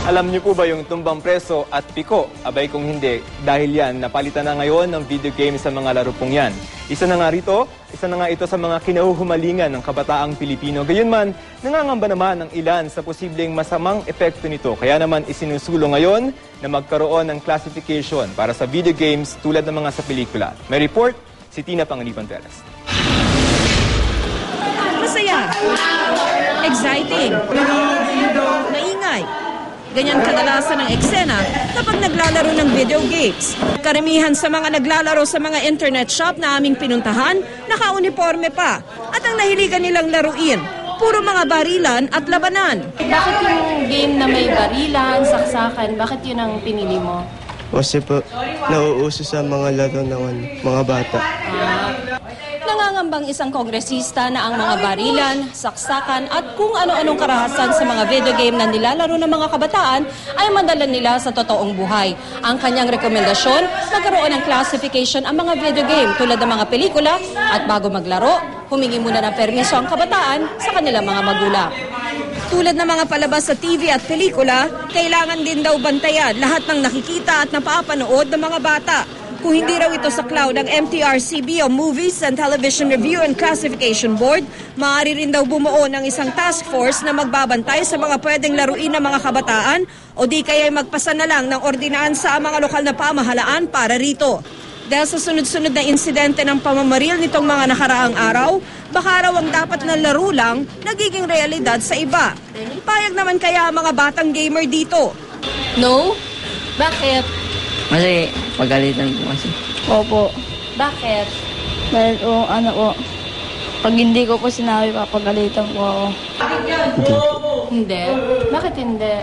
Alam niyo po ba yung tumbang preso at piko? Abay kung hindi, dahil yan, napalitan na ngayon ng video game sa mga laro pong yan. Isa na nga ito sa mga kinahuhumalingan ng kabataang Pilipino. Gayunman, nangangamba naman ang ilan sa posibleng masamang epekto nito. Kaya naman isinusulong ngayon na magkaroon ng classification para sa video games tulad ng mga sa pelikula. May report si Tina Panganiban-Perez. Masaya, exciting, maingay. Ganyan kadalasan ang eksena kapag naglalaro ng video games. Karamihan sa mga naglalaro sa mga internet shop na aming pinuntahan, naka-uniforme pa. At ang nahiligan nilang laruin, puro mga barilan at labanan. Bakit yung game na may barilan, saksakan, bakit yun ang pinili mo? Kasi po, nauuso sa mga laro ng mga bata. Nangangambang isang kongresista na ang mga barilan, saksakan at kung ano-anong karahasan sa mga video game na nilalaro ng mga kabataan ay madala nila sa totoong buhay. Ang kanyang rekomendasyon, magkaroon ng classification ang mga video game tulad ng mga pelikula at bago maglaro, humingi muna ng permiso ang kabataan sa kanilang mga magulang. Tulad ng mga palabas sa TV at pelikula, kailangan din daw bantayan lahat ng nakikita at napapanood ng mga bata. Kung hindi raw ito sa cloud ng MTRCB o Movies and Television Review and Classification Board, maaari rin daw bumuo ng isang task force na magbabantay sa mga pwedeng laruin ng mga kabataan o di kaya magpasa na lang ng ordinansa ang mga lokal na pamahalaan para rito. Dahil sa sunod-sunod na insidente ng pamamaril nitong mga nakaraang araw, baka raw ang dapat na laro lang nagiging realidad sa iba. Payag naman kaya ang mga batang gamer dito? No? Bakit? Kasi pagalitan ko kasi. Opo. Bakit? Dahil pag hindi ko po sinabi, papagalitan po ako. Hindi. Bakit hindi?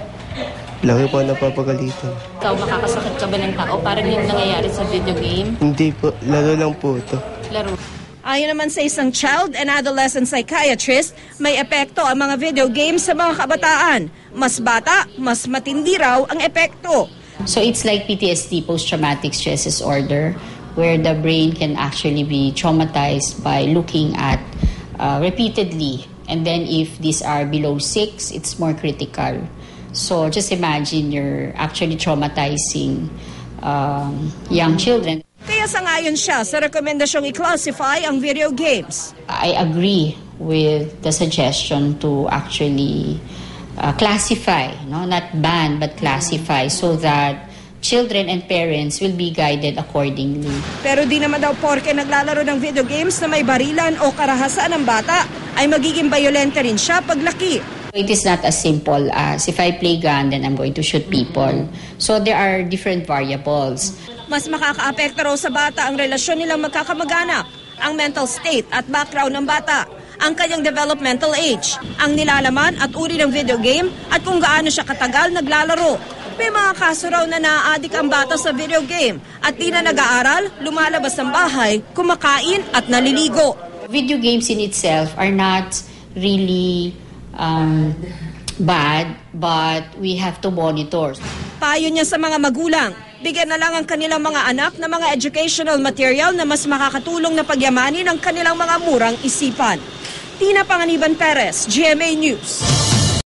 Lagi po napapagalitan. Ikaw, makakasakit ka ba ng tao? Parang yung nangyayari sa video game? Hindi po, laro lang po ito. Laro. Ayon naman sa isang child and adolescent psychiatrist, may epekto ang mga video games sa mga kabataan. Mas bata, mas matindi raw ang epekto. So it's like PTSD, post-traumatic stress disorder, where the brain can actually be traumatized by looking at repeatedly. And then if these are below 6, it's more critical. So just imagine you're actually traumatizing young children. Kaya sangayon siya sa rekomendasyong i-classify ang video games. I agree with the suggestion to actually classify, not ban, but classify so that children and parents will be guided accordingly. Pero di naman daw porke naglalaro ng video games na may barilan o karahasan ng bata ay magiging bayolente rin siya paglaki. It is not as simple as if I play gun, then I'm going to shoot people. So there are different variables. Mas makakaapekto raw sa bata ang relasyon nilang magkakamag-anak, ang mental state at background ng bata, ang kanyang developmental age, ang nilalaman at uri ng video game at kung gaano siya katagal naglalaro. May mga kaso raw na naa-addict ang bata sa video game at di na nag-aaral, lumalabas ng bahay, kumakain at naliligo. Video games in itself are not really bad, but we have to monitor. Payo niya sa mga magulang, bigyan na lang ang kanilang mga anak ng mga educational material na mas makakatulong na pagyamanin ang kanilang mga murang isipan. Tina Panganiban-Perez, GMA News.